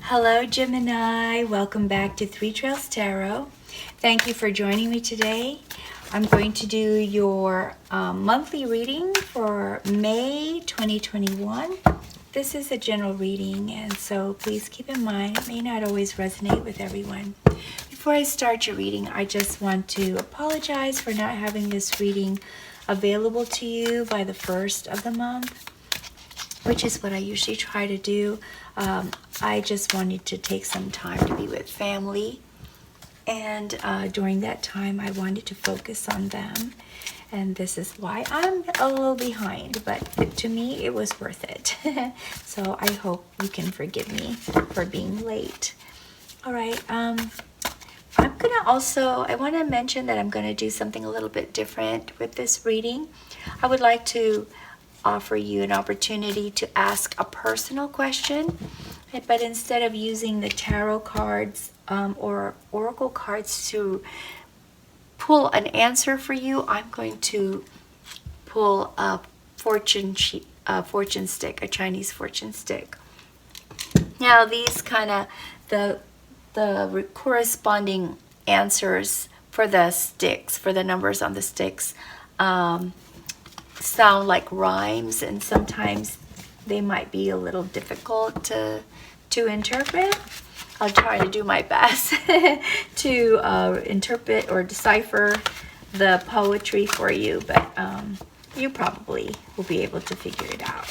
Hello, Gemini. Welcome back to Three Trails Tarot. Thank you for joining me today. I'm going to do your monthly reading for May 2021. This is a general reading, and so please keep in mind it may not always resonate with everyone. Before I start your reading, I just want to apologize for not having this reading available to you by the first of the month, which is what I usually try to do. I just wanted to take some time to be with family, and during that time I wanted to focus on them, and this is why I'm a little behind, but to me it was worth it. So I hope you can forgive me for being late. All right, I want to mention that I'm going to do something a little bit different with this reading. I would like to offer you an opportunity to ask a personal question, but instead of using the tarot cards or oracle cards to pull an answer for you, I'm going to pull a fortune stick, a Chinese fortune stick. Now these kind of the corresponding answers for the sticks, for the numbers on the sticks, sound like rhymes, and sometimes they might be a little difficult to interpret. I'll try to do my best to interpret or decipher the poetry for you, but you probably will be able to figure it out.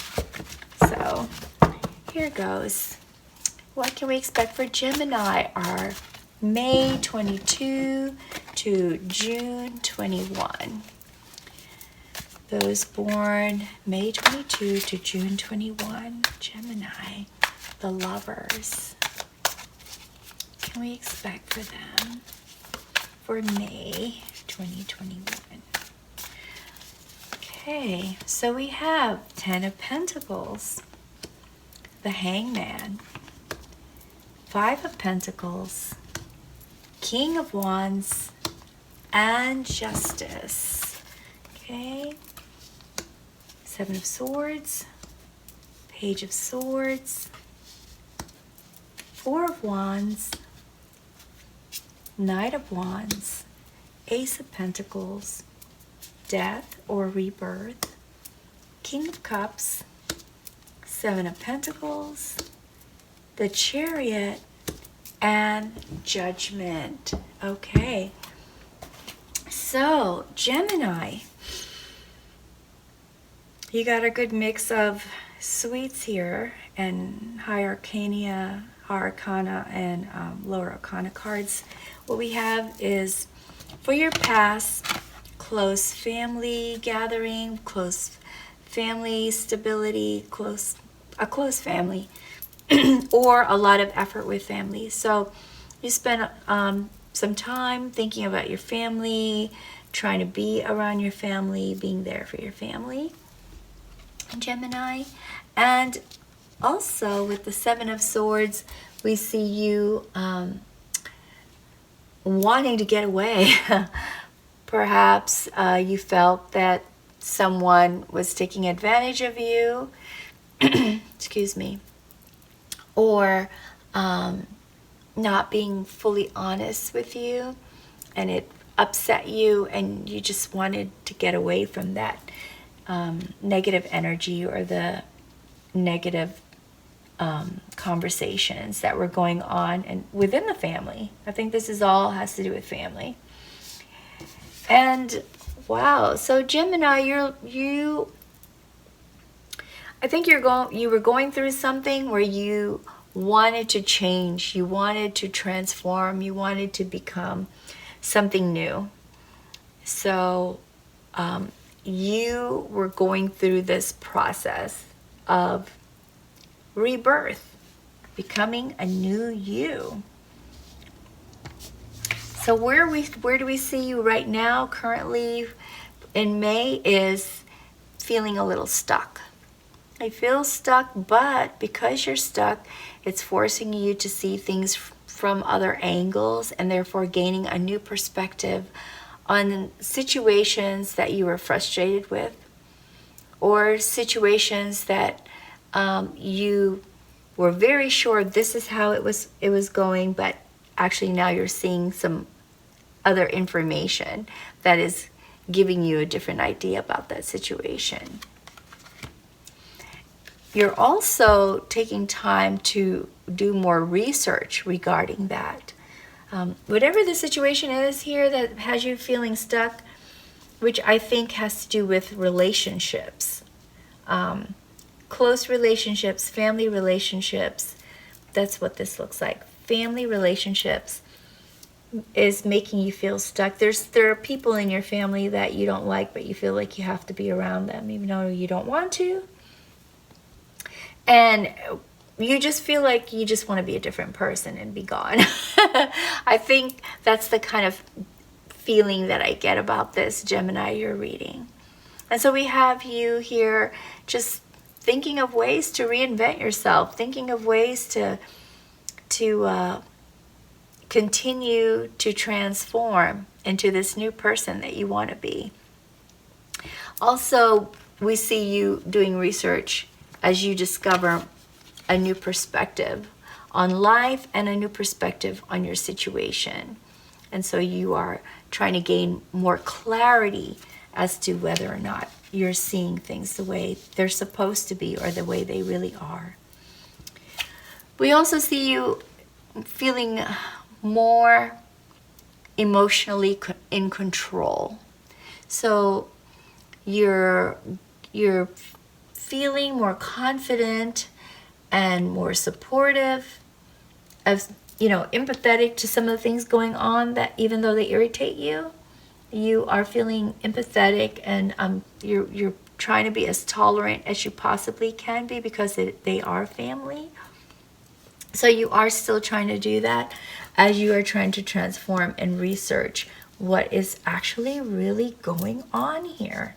So here goes. What can we expect for Gemini? Our May 22 to June 21. Those born May 22 to June 21, Gemini, the lovers. What can we expect for them for May 2021? Okay, so we have 10 of Pentacles, the Hangman, 5 of Pentacles, King of Wands, and Justice. Okay. 7 of Swords, Page of Swords, 4 of Wands, Knight of Wands, Ace of Pentacles, Death or Rebirth, King of Cups, 7 of Pentacles, the Chariot, and Judgment. Okay, so Gemini, you got a good mix of sweets here, and high arcana and lower arcana cards. What we have is for your past, close family gathering, close family stability, a close family, or a lot of effort with family. So you spend some time thinking about your family, trying to be around your family, being there for your family, Gemini. And also with the 7 of Swords, we see you wanting to get away. Perhaps you felt that someone was taking advantage of you, excuse me, or not being fully honest with you, and it upset you, and you just wanted to get away from that negative energy or the negative conversations that were going on and within the family. I think this is all has to do with family. And wow, so Gemini, I think you were going through something where you wanted to change, you wanted to transform, you wanted to become something new. So you were going through this process of rebirth, becoming a new you. So where do we see you right now currently in May is feeling a little stuck. I feel stuck, but because you're stuck, it's forcing you to see things from other angles, and therefore gaining a new perspective on situations that you were frustrated with, or situations that you were very sure this is how it was going, but actually now you're seeing some other information that is giving you a different idea about that situation. You're also taking time to do more research regarding that. Whatever the situation is here that has you feeling stuck, which I think has to do with relationships, close relationships, family relationships. That's what this looks like. Family relationships is making you feel stuck. There are people in your family that you don't like, but you feel like you have to be around them even though you don't want to. And you just feel like you just want to be a different person and be gone. I think that's the kind of feeling that I get about this, Gemini, you're reading. And so we have you here just thinking of ways to reinvent yourself, thinking of ways to continue to transform into this new person that you want to be. Also, we see you doing research as you discover a new perspective on life and a new perspective on your situation. And so you are trying to gain more clarity as to whether or not you're seeing things the way they're supposed to be or the way they really are. We also see you feeling more emotionally in control. So you're feeling more confident and more supportive, of, empathetic to some of the things going on that even though they irritate you, you are feeling empathetic, and you're trying to be as tolerant as you possibly can be because they are family. So you are still trying to do that as you are trying to transform and research what is actually really going on here.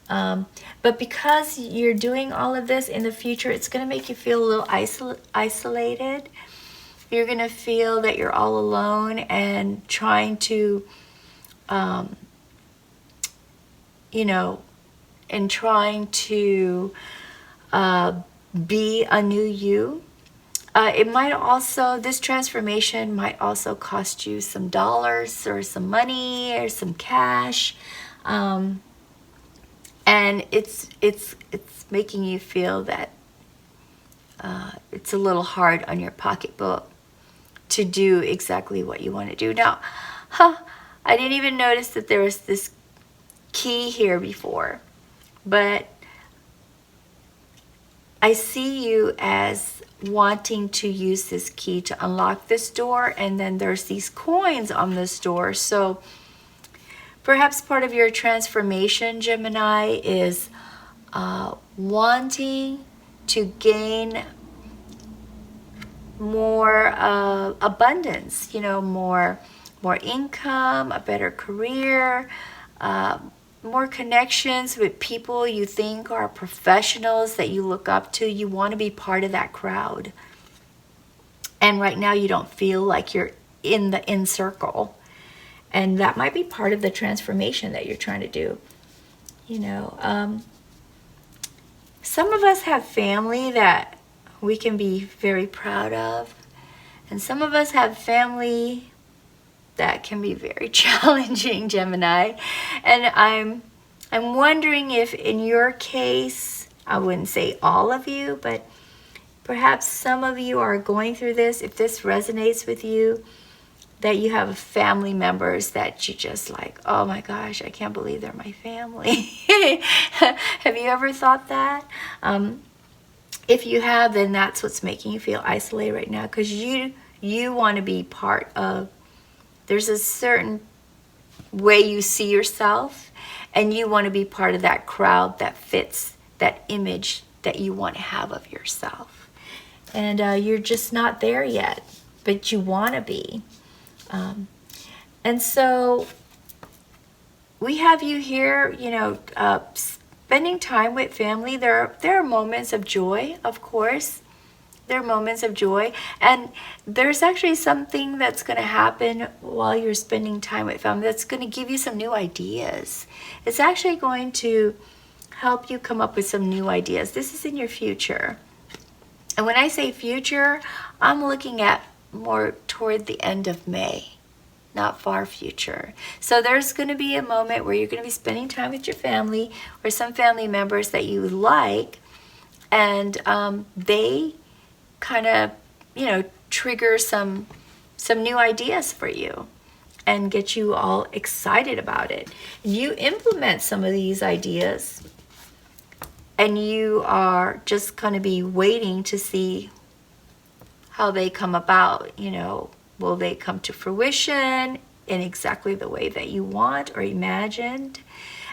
But because you're doing all of this in the future, it's going to make you feel a little isolated. You're going to feel that you're all alone and trying to, be a new you. It might also, this transformation might also cost you some dollars or some money or some cash. And it's making you feel that it's a little hard on your pocketbook to do exactly what you want to do. Now, I didn't even notice that there was this key here before, but I see you as wanting to use this key to unlock this door, and then there's these coins on this door. So perhaps part of your transformation, Gemini, is wanting to gain more abundance, more income, a better career, more connections with people you think are professionals that you look up to. You want to be part of that crowd. And right now you don't feel like you're in the in circle. And that might be part of the transformation that you're trying to do. Some of us have family that we can be very proud of. And some of us have family that can be very challenging, Gemini. And I'm wondering if in your case, I wouldn't say all of you, but perhaps some of you are going through this. If this resonates with you, that you have family members that you just like, oh my gosh, I can't believe they're my family. Have you ever thought that? If you have, then that's what's making you feel isolated right now, because you want to be part of, there's a certain way you see yourself, and you want to be part of that crowd that fits that image that you want to have of yourself. And you're just not there yet, but you want to be. And so we have you here, spending time with family. There are moments of joy, of course. There are moments of joy. And there's actually something that's going to happen while you're spending time with family that's going to give you some new ideas. It's actually going to help you come up with some new ideas. This is in your future. And when I say future, I'm looking at more toward the end of May, not far future. So there's going to be a moment where you're going to be spending time with your family or some family members that you like, and they kind of, trigger some new ideas for you and get you all excited about it. You implement some of these ideas, and you are just going to be waiting to see how they come about. Will they come to fruition in exactly the way that you want or imagined?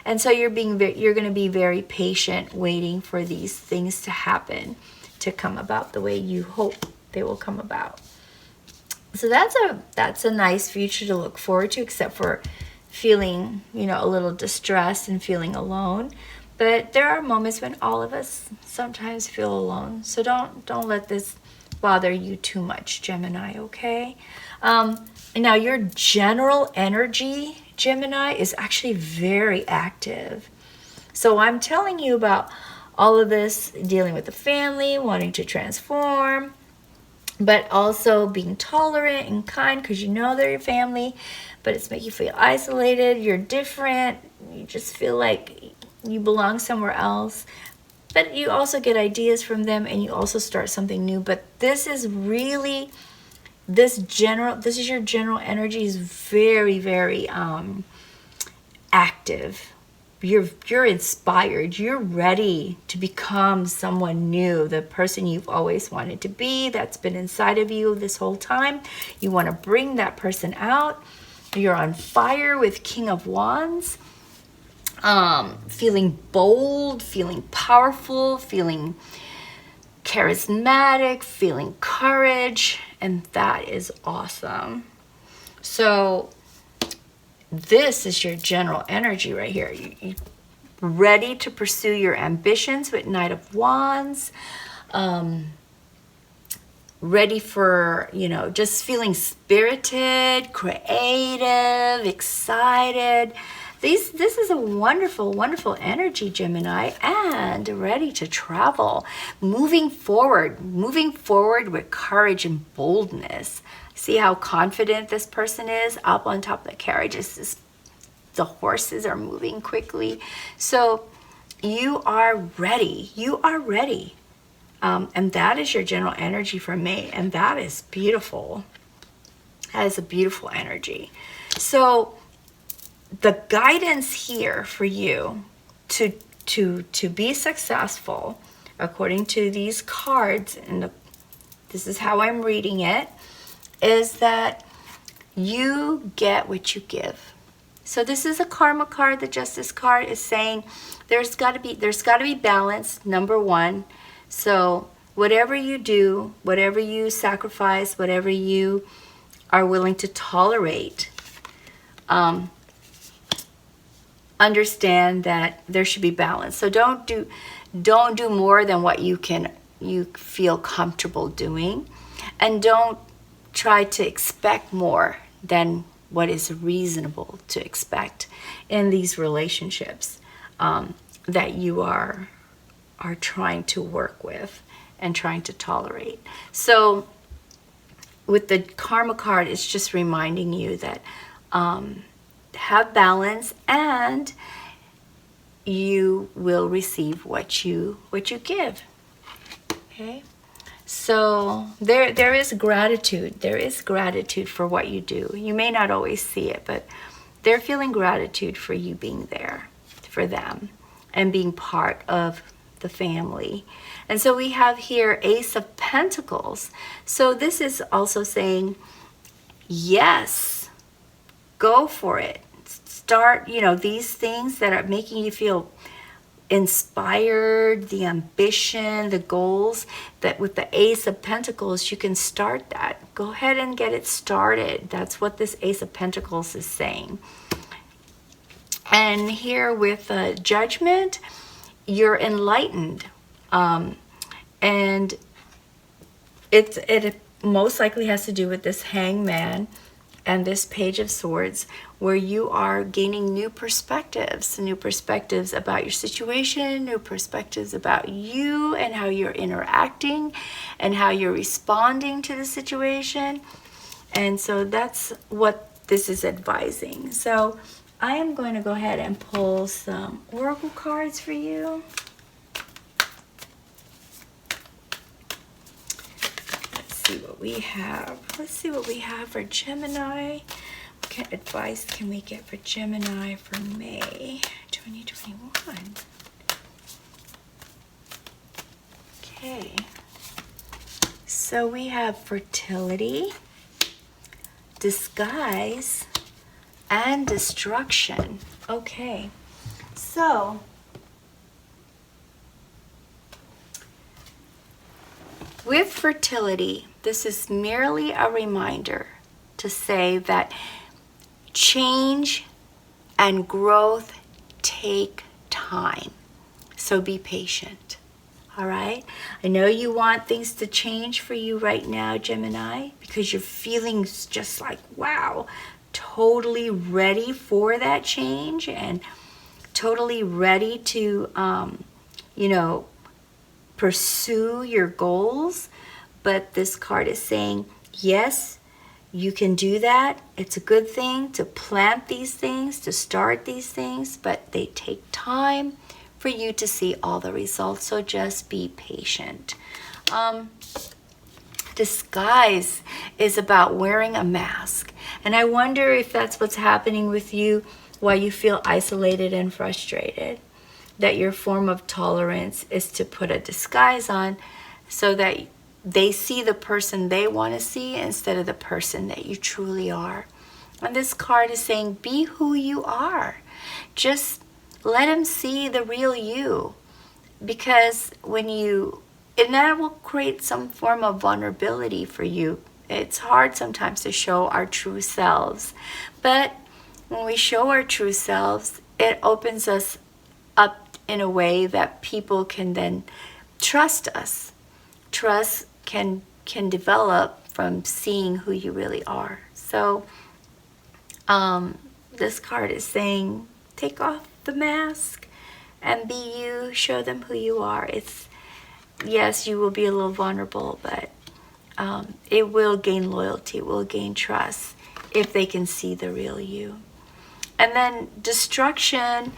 And so you're going to be very patient, waiting for these things to happen, to come about the way you hope they will come about. So that's a nice future to look forward to, except for feeling, a little distressed and feeling alone. But there are moments when all of us sometimes feel alone. So don't let this bother you too much, Gemini, okay? Now your general energy, Gemini, is actually very active. So I'm telling you about all of this, dealing with the family, wanting to transform, but also being tolerant and kind, because they're your family, but it's making you feel isolated, you're different, you just feel like you belong somewhere else. But you also get ideas from them, and you also start something new. But this is really, this is your general energy is very, very active. You're inspired. You're ready to become someone new, the person you've always wanted to be, that's been inside of you this whole time. You want to bring that person out. You're on fire with King of Wands. Feeling bold, feeling powerful, feeling charismatic, feeling courage, and that is awesome. So this is your general energy right here. You're ready to pursue your ambitions with Knight of Wands. Ready for, just feeling spirited, creative, excited. This is a wonderful, wonderful energy, Gemini, and ready to travel. Moving forward with courage and boldness. See how confident this person is? Up on top of the carriage, the horses are moving quickly. So you are ready. You are ready. And that is your general energy for May, and that is beautiful. That is a beautiful energy. So the guidance here for you to be successful, according to these cards, and this is how I'm reading it, is that you get what you give. So this is a karma card. The Justice card is saying there's got to be balance, number one. So whatever you do, whatever you sacrifice, whatever you are willing to tolerate, understand that there should be balance. So don't do more than what you feel comfortable doing, and don't try to expect more than what is reasonable to expect in these relationships that you are trying to work with and trying to tolerate. So with the karma card, it's just reminding you that have balance, and you will receive what you give. Okay, so there is gratitude. There is gratitude for what you do. You may not always see it, but they're feeling gratitude for you being there for them and being part of the family. And so we have here Ace of Pentacles. So this is also saying, yes, go for it. Start, these things that are making you feel inspired, the ambition, the goals, that with the Ace of Pentacles, you can start that. Go ahead and get it started. That's what this Ace of Pentacles is saying. And here with Judgment, you're enlightened. And it most likely has to do with this Hangman and this Page of Swords, where you are gaining new perspectives about your situation, new perspectives about you and how you're interacting and how you're responding to the situation. And so that's what this is advising. So I am going to go ahead and pull some oracle cards for you. Let's see what we have. Let's see what we have for Gemini. What advice can we get for Gemini for May 2021? Okay. So we have fertility, disguise, and destruction. Okay, so with fertility, this is merely a reminder to say that change and growth take time. So be patient. All right. I know you want things to change for you right now, Gemini, because you're feeling just like, wow, totally ready for that change and totally ready to, pursue your goals. But this card is saying, yes, you can do that. It's a good thing to plant these things, to start these things, but they take time for you to see all the results. So just be patient. Disguise is about wearing a mask. And I wonder if that's what's happening with you, why you feel isolated and frustrated. That your form of tolerance is to put a disguise on so that they see the person they want to see instead of the person that you truly are. And this card is saying, be who you are. Just let them see the real you. Because and that will create some form of vulnerability for you. It's hard sometimes to show our true selves. But when we show our true selves, it opens us up in a way that people can then trust us. Trust can develop from seeing who you really are. So this card is saying, take off the mask and be you. Show them who you are. Yes, you will be a little vulnerable, but it will gain loyalty, it will gain trust if they can see the real you. And then destruction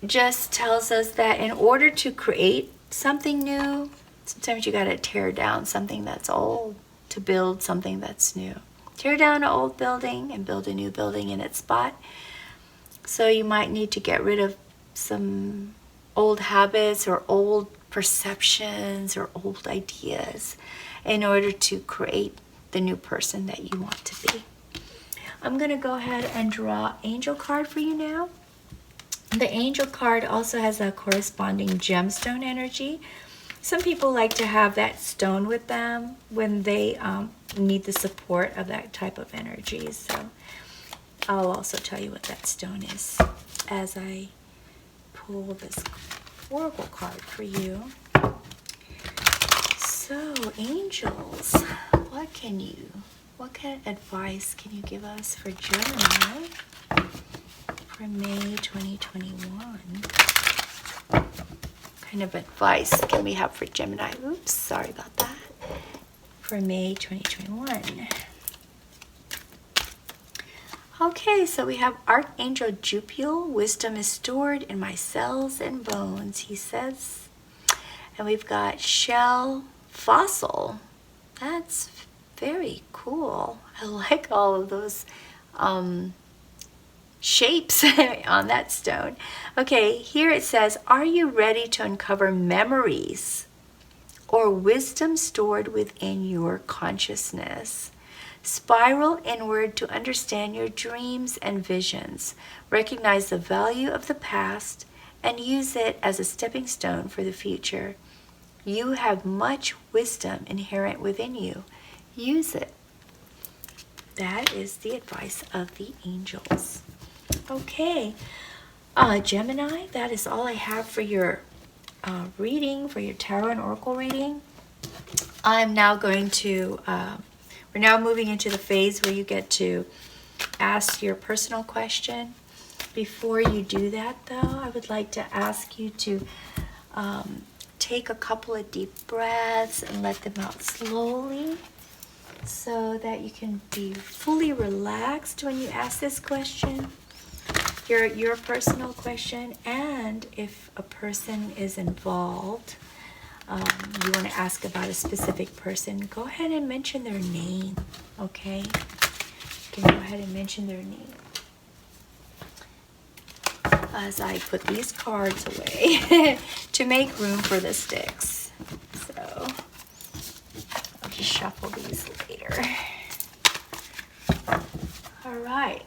just tells us that in order to create something new, sometimes you got to tear down something that's old to build something that's new. Tear down an old building and build a new building in its spot. So you might need to get rid of some old habits or old perceptions or old ideas in order to create the new person that you want to be. I'm going to go ahead and draw angel card for you now. The angel card also has a corresponding gemstone energy. Some people like to have that stone with them when they need the support of that type of energy. So I'll also tell you what that stone is as I pull this oracle card for you. So angels, what kind of advice can you give us for Gemini for May 2021? What kind of advice can we have for Gemini? Oops, sorry about that. For May 2021. Okay, so we have Archangel Jupiel. Wisdom is stored in my cells and bones, he says. And we've got Shell Fossil. That's very cool. I like all of those shapes on that stone. Okay, here it says, are you ready to uncover memories or wisdom stored within your consciousness? Spiral inward to understand your dreams and visions. Recognize the value of the past and use it as a stepping stone for the future. You have much wisdom inherent within you. Use it. That is the advice of the angels. Okay, Gemini, that is all I have for your reading, for your tarot and oracle reading. I'm now going to We're now moving into the phase where you get to ask your personal question. Before you do that, though, I would like to ask you to take a couple of deep breaths and let them out slowly so that you can be fully relaxed when you ask this question, your personal question. And if a person is involved, you want to ask about a specific person, go ahead and mention their name, okay? You can go ahead and mention their name. As I put these cards away to make room for the sticks. So I'll just shuffle these later. All right.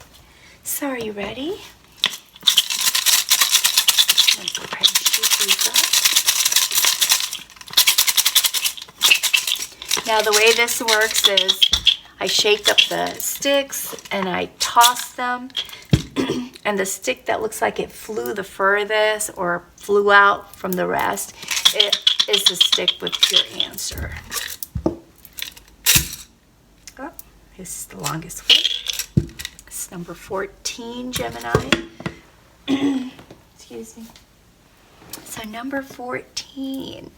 So are you ready? Let me go ahead and shoot these up. Now the way this works is I shake up the sticks and I toss them. And the stick that looks like it flew the furthest or flew out from the rest, it is the stick with your answer. Oh, this is the longest one. It's number 14, Gemini. Excuse me. So number 14.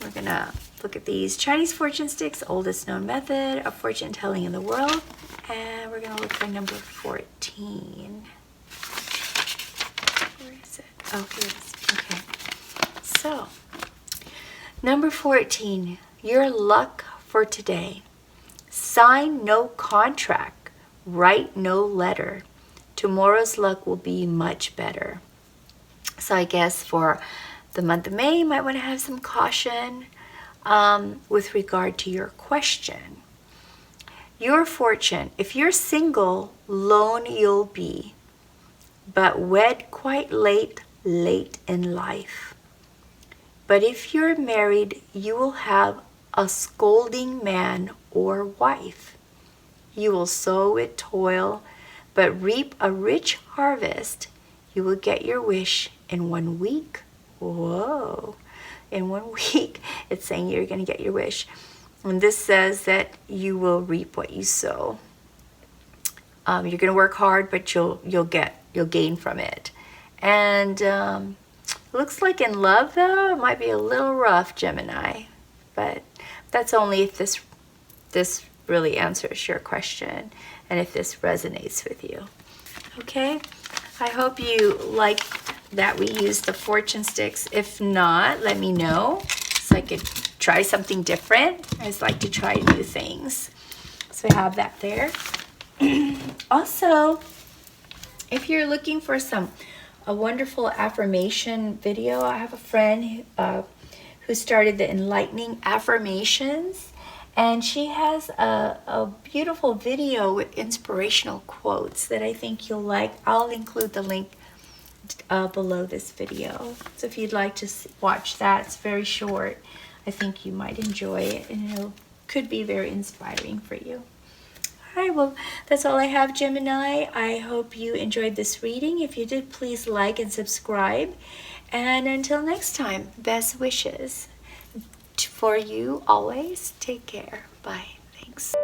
We're going to look at these Chinese fortune sticks, oldest known method of fortune telling in the world. And we're going to look for number 14. Where is it? Oh, here it is. Okay. So, number 14, your luck for today. Sign no contract. Write no letter. Tomorrow's luck will be much better. So I guess for the month of May, you might want to have some caution with regard to your question. Your fortune, if you're single, lone you'll be, but wed quite late in life. But if you're married, you will have a scolding man or wife. You will sow with toil, but reap a rich harvest. You will get your wish in 1 week. Whoa, in 1 week, it's saying you're going to get your wish. And this says that you will reap what you sow. You're going to work hard, but you'll gain from it. And looks like in love, though, it might be a little rough, Gemini. But that's only if this really answers your question and if this resonates with you. Okay? I hope you like that we used the fortune sticks. If not, let me know so I could try something different. I just like to try new things. So I have that there. Also, if you're looking for a wonderful affirmation video, I have a friend who started the Enlightening Affirmations, and she has a beautiful video with inspirational quotes that I think you'll like. I'll include the link below this video. So if you'd like to watch that, it's very short. I think you might enjoy it, and it could be very inspiring for you. All right, well, that's all I have, Gemini. I hope you enjoyed this reading. If you did, please like and subscribe. And until next time, best wishes for you always. Take care. Bye. Thanks.